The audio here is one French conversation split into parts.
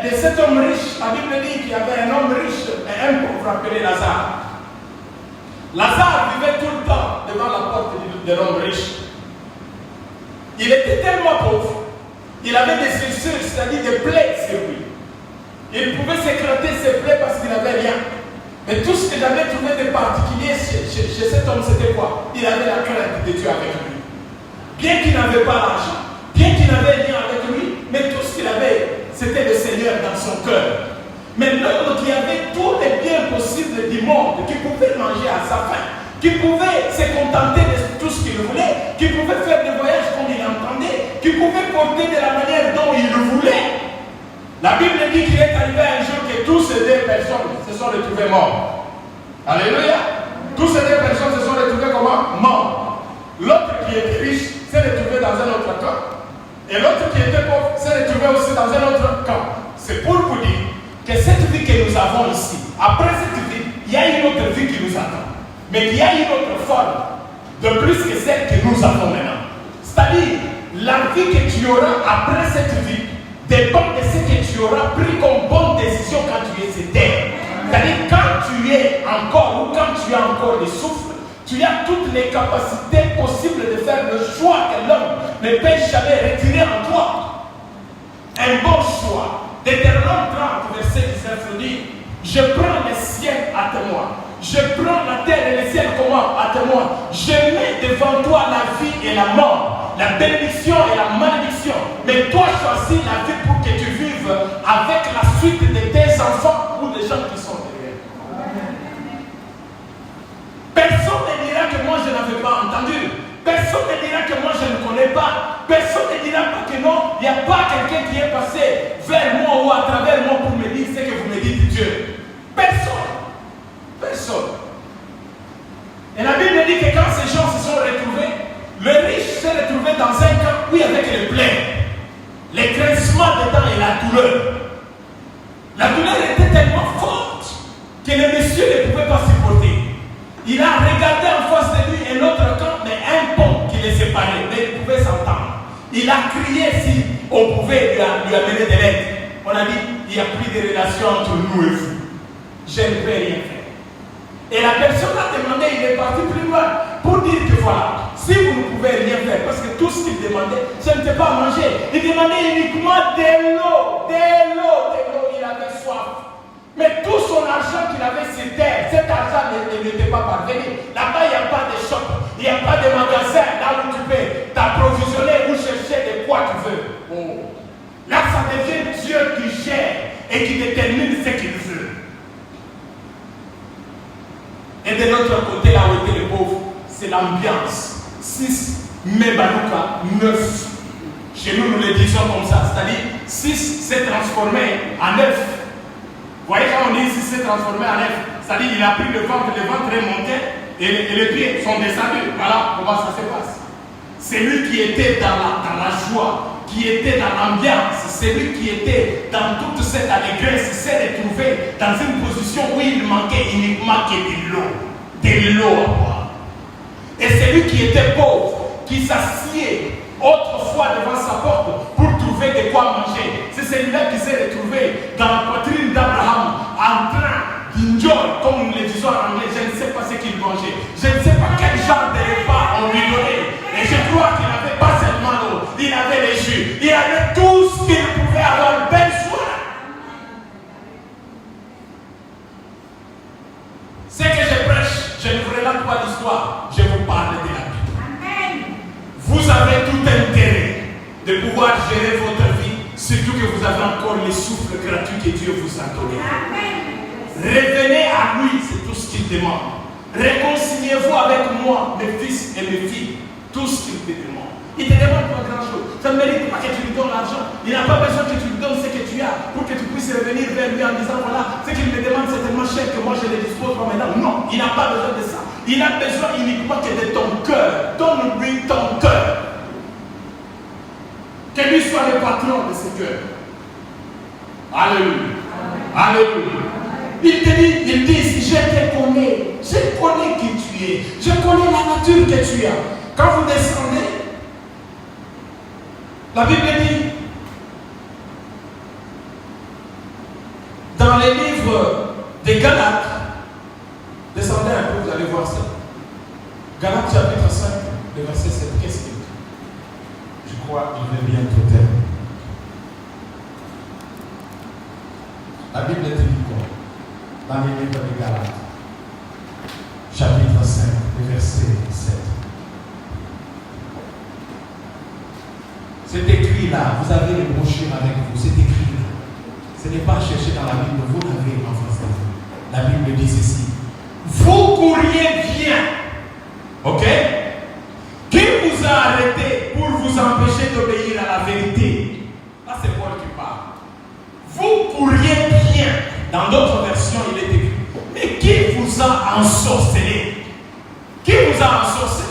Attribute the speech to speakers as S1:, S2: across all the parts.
S1: de cet homme riche, la Bible dit qu'il y avait un homme riche et un pauvre appelé Lazare. Lazare vivait tout le temps devant la porte de l'homme riche. Il était tellement pauvre, il avait des fissures, c'est-à-dire des plaies sur lui. Il pouvait s'éclater ses plaies parce qu'il n'avait rien. Mais tout ce que j'avais trouvé de particulier chez cet homme, c'était quoi? Il avait la crainte de Dieu avec lui. Bien qu'il n'avait pas l'argent, bien qu'il n'avait rien avec lui, mais tout ce qu'il avait, c'était le Seigneur dans son cœur. Mais l'homme qui avait tous les biens possibles du monde, qui pouvait manger à sa faim, qui pouvait se contenter de tout ce qu'il voulait, qui pouvait faire des voyages comme il entendait, qui pouvait porter de la manière dont il le voulait. La Bible dit qu'il est arrivé un jour que tous ces deux personnes se sont retrouvées mortes. Alléluia. Tous ces deux personnes se sont retrouvées comment? Mortes. L'autre qui était riche s'est retrouvé dans un autre camp. Et l'autre qui était pauvre s'est retrouvé aussi dans un autre camp. C'est pour vous dire que cette vie que nous avons ici, après cette vie, il y a une autre vie qui nous attend. Mais il y a une autre forme de plus que celle que nous avons maintenant. C'est-à-dire, la vie que tu auras après cette vie dépend de ce que tu auras pris comme bonne décision quand tu es sur terre. C'est-à-dire, quand tu es encore ou quand tu as encore des souffles, tu as toutes les capacités possibles de faire le choix que l'homme ne peut jamais retirer en toi. Un bon choix. Deutéronome 30, verset 19 dit: je prends le ciel à témoin. Je prends la terre et le ciel comment? À témoin. Je mets devant toi la vie et la mort, la bénédiction et la malédiction. Mais toi choisis la vie pour que tu vives avec la suite de tes enfants ou des gens qui sont derrière. Personne ne dira que moi je n'avais pas entendu. Personne ne dira que moi je ne connais pas. Personne ne dira pas que non, il n'y a pas quelqu'un qui est passé vers moi ou à travers moi pour me dire ce que vous me dites Dieu. Personne. Personne. Et la Bible dit que quand ces gens se sont retrouvés, le riche s'est retrouvé dans un camp, oui, avec les plaies, les grincements dedans et la douleur. La douleur était tellement forte que le monsieur ne pouvait pas supporter. Il a regardé en face de lui un autre camp, mais un pont qui les séparait, mais il pouvait s'entendre. Il a crié si on pouvait lui amener de l'aide. On a dit, il n'y a plus de relation entre nous et vous. Je ne peux rien faire. Et la personne a demandé, il est parti plus loin pour dire que voilà, si vous ne pouvez rien faire, parce que tout ce qu'il demandait, ce n'était pas à manger. Il demandait uniquement de l'eau, il avait soif. Mais tout son argent qu'il avait sur terre, cet argent n'était pas parvenu. Là-bas, il n'y a pas de shop, il n'y a pas de magasin là où tu peux t'approvisionner ou chercher de quoi tu veux. Oh. Là, ça devient Dieu qui gère et qui détermine ce qu'il veut. Et de l'autre côté, là où étaient les pauvres, c'est l'ambiance. 6, Mebalouka, 9. Chez nous, nous le disons comme ça. C'est-à-dire, 6 s'est transformé en 9. Vous voyez quand on dit 6 s'est transformé en 9, c'est-à-dire il a pris le ventre est monté et les pieds sont descendus. Voilà comment ça se passe. C'est lui qui était dans la joie, qui était dans l'ambiance, c'est lui qui était dans toute cette allégresse, s'est retrouvé dans une position où il manquait uniquement que de l'eau à boire. Et c'est lui qui était pauvre, qui s'assied autrefois devant sa porte pour trouver de quoi manger. C'est celui-là qui s'est retrouvé dans la poitrine d'Abraham en train d'enjoy, comme nous le disons en anglais. Je ne sais pas ce qu'il mangeait, je ne sais pas quel genre de repas on lui donnait. Et je crois qu'il n'avait pas seulement l'eau, il avait les jus, il avait tout ce qu'il pouvait avoir besoin. Ce que je prêche, je ne vous relate pas l'histoire, je vous parle de la Bible. Amen. Vous avez tout intérêt de pouvoir gérer votre vie, surtout que vous avez encore les souffles gratuits que Dieu vous a donnés. Revenez à lui, c'est tout ce qu'il demande. Réconciliez-vous avec moi, mes fils et mes filles. Tout ce qu'il te demande. Il ne te demande pas grand-chose. Ça ne mérite pas que tu lui donnes l'argent. Il n'a pas besoin que tu lui donnes ce que tu as pour que tu puisses revenir vers lui en disant voilà, ce qu'il me demande c'est tellement cher que moi je ne dispose pas maintenant. Non, il n'a pas besoin de ça. Il a besoin uniquement que de ton cœur. Donne-lui ton cœur. Que lui soit le patron de ce cœur. Alléluia. Alléluia. Il te dit, ils disent, je te connais. Je connais qui tu es. Je connais la nature que tu as. Quand vous descendez, la Bible dit, dans les livres des Galates, descendez un peu, vous allez voir ça. Galates chapitre 5, le verset 7, qu'est-ce qu'il dit? Je crois qu'il est bientôt terminé. La Bible te dit quoi? Dans les livres des Galates, chapitre 5, le verset 7. C'est écrit là, vous avez les brochures avec vous, c'est écrit là. Ce n'est pas cherché dans la Bible, vous l'avez en face de vous. La Bible dit ceci. Vous courriez bien, ok? Qui vous a arrêté pour vous empêcher d'obéir à la vérité? Là, c'est Paul qui parle. Vous courriez bien. Dans d'autres versions, il est écrit. Mais qui vous a ensorcelé? Qui vous a ensorcelé?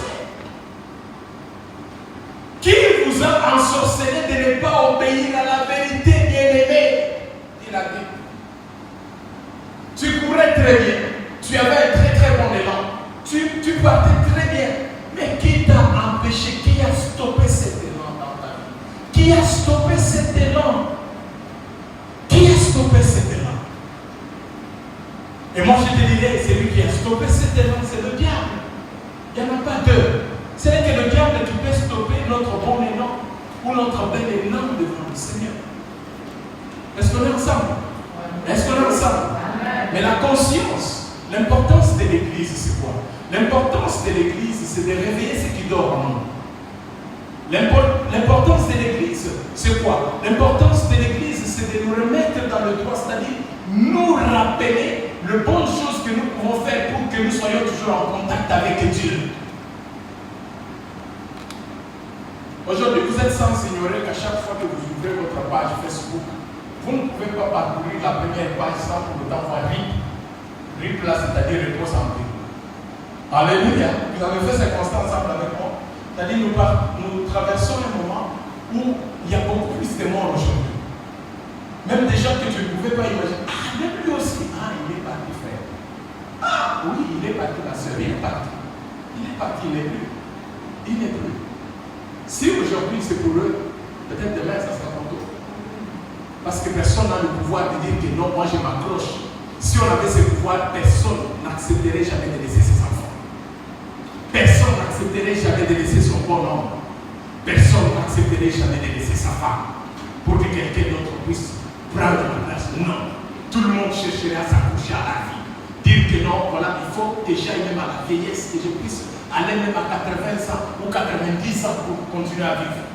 S1: Qui vous a ensorcelé de ne pas obéir à la vérité, bien-aimé? Il a dit. Tu courais très bien. Tu avais un très très bon élan. Tu partais très bien. Mais qui t'a empêché? Qui a stoppé cet élan dans ta vie? Qui a stoppé cet élan? Qui a stoppé cet élan? Et moi je te dirais, c'est lui qui a stoppé cet élan, c'est le diable. Il n'y en a pas deux. Ce n'est que le diable qui peut stopper notre bon élan ou notre bel élan devant le Seigneur. Est-ce qu'on est ensemble? Est-ce qu'on est ensemble? Mais la conscience, l'importance de l'église, c'est quoi? L'importance de l'église, c'est de réveiller ceux qui dorment en nous. L'importance de l'église, c'est quoi? L'importance de l'église, c'est de nous remettre dans le droit, c'est-à-dire nous rappeler les bonnes choses que nous pouvons faire pour que nous soyons toujours en contact avec Dieu. Aujourd'hui, vous êtes sans ignorer qu'à chaque fois que vous ouvrez votre page Facebook, vous ne pouvez pas parcourir la première page sans pour autant voir RIP. RIP là, c'est-à-dire repos en paix. Alléluia. Vous avez fait ces constats ensemble avec moi. C'est-à-dire nous traversons un moment où il y a beaucoup plus de morts aujourd'hui. Même des gens que tu ne pouvais pas imaginer. Ah, même lui aussi. Ah, il est parti, frère. Ah, oui, il est parti, ma soeur. Il est parti. Il est parti, il n'est plus. Il n'est plus. Si aujourd'hui c'est pour eux, peut-être demain ça sera pour toi. Parce que personne n'a le pouvoir de dire que non, moi je m'accroche. Si on avait ce pouvoir, personne n'accepterait jamais de laisser ses enfants. Personne n'accepterait jamais de laisser son bon homme. Personne n'accepterait jamais de laisser sa femme. Pour que quelqu'un d'autre puisse prendre la place. Non. Tout le monde chercherait à s'accrocher à la vie. Dire que non, voilà, il faut que j'aille même à la vieillesse, que je puisse aller même à 80 ans ou 90 ans pour continuer à vivre.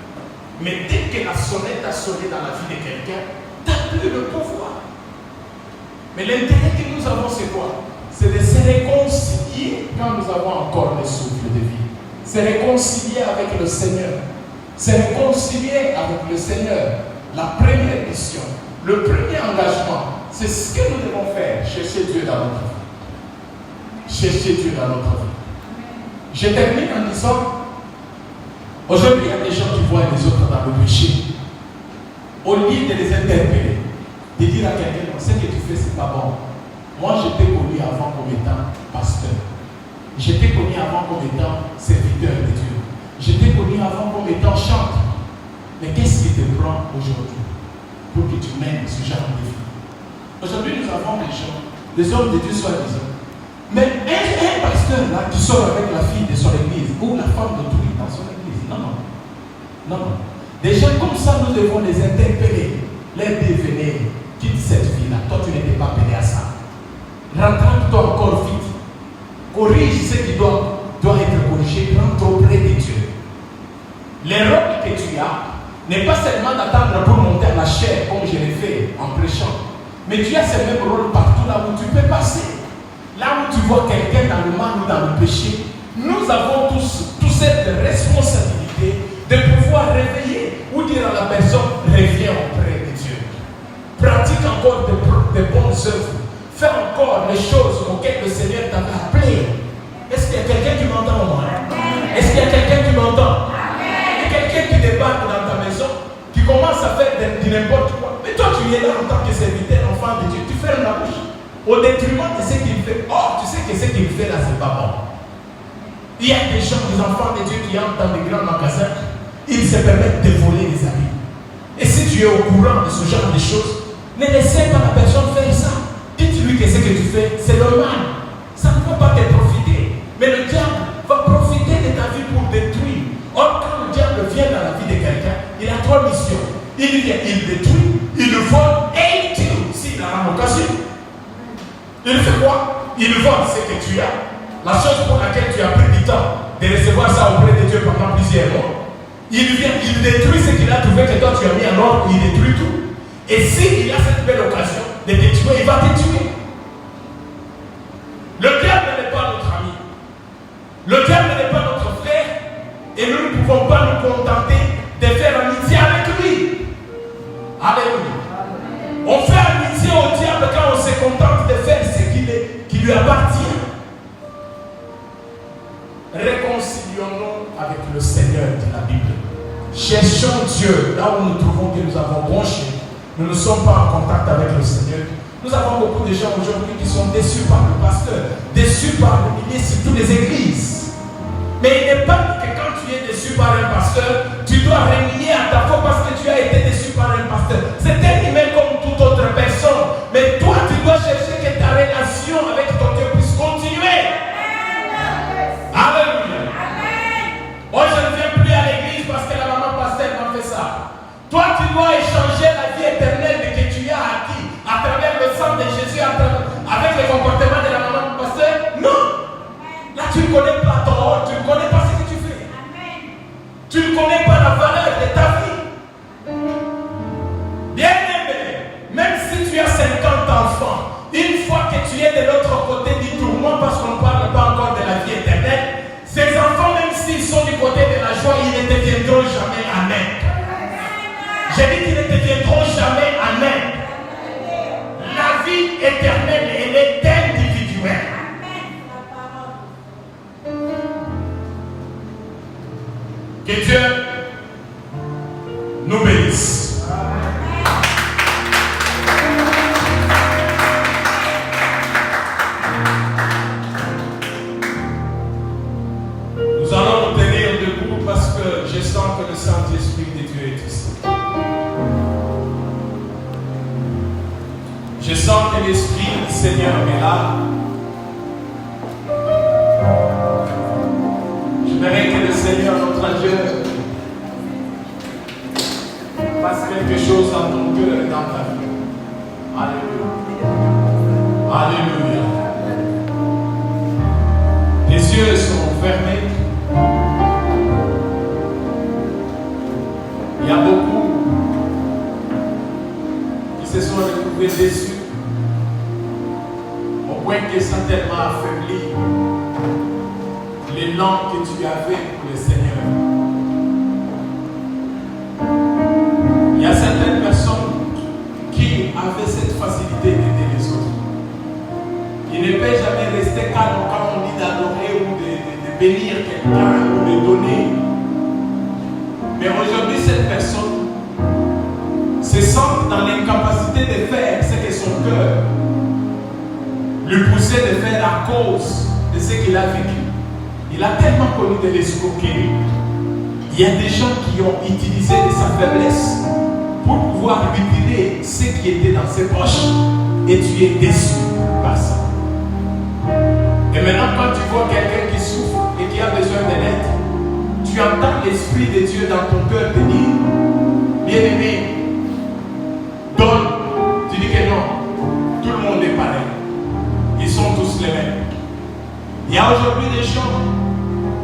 S1: Mais dès que la sonnette a sonné dans la vie de quelqu'un, tu n'as plus le pouvoir. Mais l'intérêt que nous avons, c'est quoi? C'est de se réconcilier quand nous avons encore le souffle de vie. Se réconcilier avec le Seigneur. Se réconcilier avec le Seigneur. La première mission, le premier engagement, c'est ce que nous devons faire. Chercher Dieu dans notre vie. Chercher Dieu dans notre vie. Je termine en disant, aujourd'hui il y a des gens qui voient les autres dans le péché. Au lieu de les interpeller, de dire à quelqu'un, ce que tu fais, c'est pas bon. Moi, je t'ai connu avant comme étant pasteur. Je t'ai connu avant comme étant serviteur de Dieu. Je t'ai connu avant comme étant chanteur. Mais qu'est-ce qui te prend aujourd'hui pour que tu mènes ce genre de vie? Aujourd'hui, nous avons des gens, des hommes de Dieu soi-disant. Mais un pasteur là qui sort avec la fille de son église ou la femme d'autrui dans son église, non. Des gens comme ça, nous devons les interpeller, les devenir. Quitte cette vie-là, toi tu n'étais pas appelé à ça. Rentre-toi encore vite. Corrige ce qui doit être corrigé, rentre auprès de Dieu. L'erreur que tu as n'est pas seulement d'attendre pour monter à la chair comme je l'ai fait en prêchant, mais tu as ce même rôle partout là où tu peux passer. Là où tu vois quelqu'un dans le mal ou dans le péché, nous avons tous cette responsabilité de pouvoir réveiller ou dire à la personne, reviens auprès de Dieu. Pratique encore de bonnes œuvres. Fais encore les choses auxquelles le Seigneur t'avait appelé. Est-ce qu'il y a quelqu'un qui m'entend moi? Est-ce qu'il y a quelqu'un qui m'entend? Il y a quelqu'un qui débarque dans ta maison, qui commence à faire de n'importe quoi. Mais toi tu es là en tant que serviteur, enfant de Dieu, tu fermes la bouche. Au détriment de ce qu'il fait. Or, tu sais que ce qu'il fait là, c'est pas bon. Il y a des gens, des enfants de Dieu qui entrent dans des grands magasins, ils se permettent de voler les habits. Et si tu es au courant de ce genre de choses, ne laissez pas la personne faire ça. tu fais, c'est le mal. Ça ne va pas te profiter. Mais le diable va profiter de ta vie pour détruire. Or, quand le diable vient dans la vie de quelqu'un, il a 3 missions. Il vient, il détruit, il le vole et il tue s'il a l'occasion. Il fait quoi? Il vole ce que tu as. La chose pour laquelle tu as pris du temps de recevoir ça auprès de Dieu pendant plusieurs mois. Il vient, il détruit ce qu'il a trouvé que toi tu as mis en ordre, il détruit tout. Et s'il a cette belle occasion de te tuer, il va te tuer. Le diable n'est pas notre ami. Le diable n'est pas notre frère. Et nous ne pouvons pas nous contenter de faire amitié avec lui. Alléluia. On fait amitié au diable quand on se contente de faire ce qui lui appartient. Réconcilions-nous avec le Seigneur de la Bible. Cherchons Dieu là où nous trouvons que nous avons bronché. Nous ne sommes pas en contact avec le Seigneur. Nous avons beaucoup de gens aujourd'hui qui sont déçus par le pasteur, déçus par le ministre, toutes les églises. Mais il n'est pas que quand tu es déçu par un pasteur, tu dois renier à ta foi parce que tu as été déçu par un pasteur. C'est un humain comme toute autre personne. Mais toi, tu dois chercher que ta relation avec ton Dieu puisse continuer. Alléluia. Moi, je ne viens plus à l'église parce que la maman pasteur m'a fait ça. Toi, tu dois échanger la vie éternelle que tu as acquis à travers le sang de Jésus, avec le comportement de la maman pasteur. Non. Là, tu ne connais pas ton rôle, tu ne connais pas ce que tu fais. Tu ne connais pas la valeur de ta vie. Bien aimé, même si tu as 50 enfants, une fois que tu es de l'autre côté du tourment, parce qu'on ne parle pas encore de la vie éternelle, ces enfants, même s'ils sont du côté de la joie, ils ne deviendront jamais amen. J'ai dit qu'ils ne deviendront jamais amen. La vie éternelle, elle est individuelle. Que Dieu nous bénisse. Nous allons nous tenir debout parce que je sens que le Saint-Esprit de Dieu est ici. Je sens que l'Esprit du Seigneur est là. J'aimerais que le Seigneur, notre Dieu, fasse quelque chose dans ton cœur et dans ta vie. Alléluia. Alléluia. Tes yeux sont fermés. Il y a beaucoup qui se sont retrouvés déçus au point que ça a tellement affaibli l'élan que tu avais pour le Seigneur. Il y a certaines personnes qui avaient cette facilité d'aider les autres. Il ne peut jamais rester calme quand on dit d'adorer ou de bénir quelqu'un ou de donner. Mais aujourd'hui, cette personne se sent dans l'incapacité de faire ce que son cœur lui poussait de faire à cause de ce qu'il a vécu. Il a tellement connu de l'escroquerie. Il y a des gens qui ont utilisé de sa faiblesse pour pouvoir lui tirer ce qui était dans ses poches. Et tu es déçu par ça. Et maintenant, quand tu vois quelqu'un qui souffre et qui a besoin de l'aide, tu entends l'Esprit de Dieu dans ton cœur te dire, bien-aimé, donne. Tu dis que non, tout le monde est pareil. Ils sont tous les mêmes. Il y a aujourd'hui des gens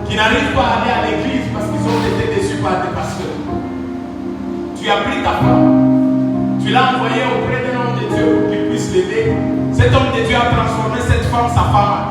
S1: qui n'arrivent pas à aller à l'église parce qu'ils ont été déçus par des pasteurs. Tu as pris ta femme, tu l'as envoyée auprès d'un homme de Dieu pour qu'il puisse l'aider. Cet homme de Dieu a transformé cette femme sa femme.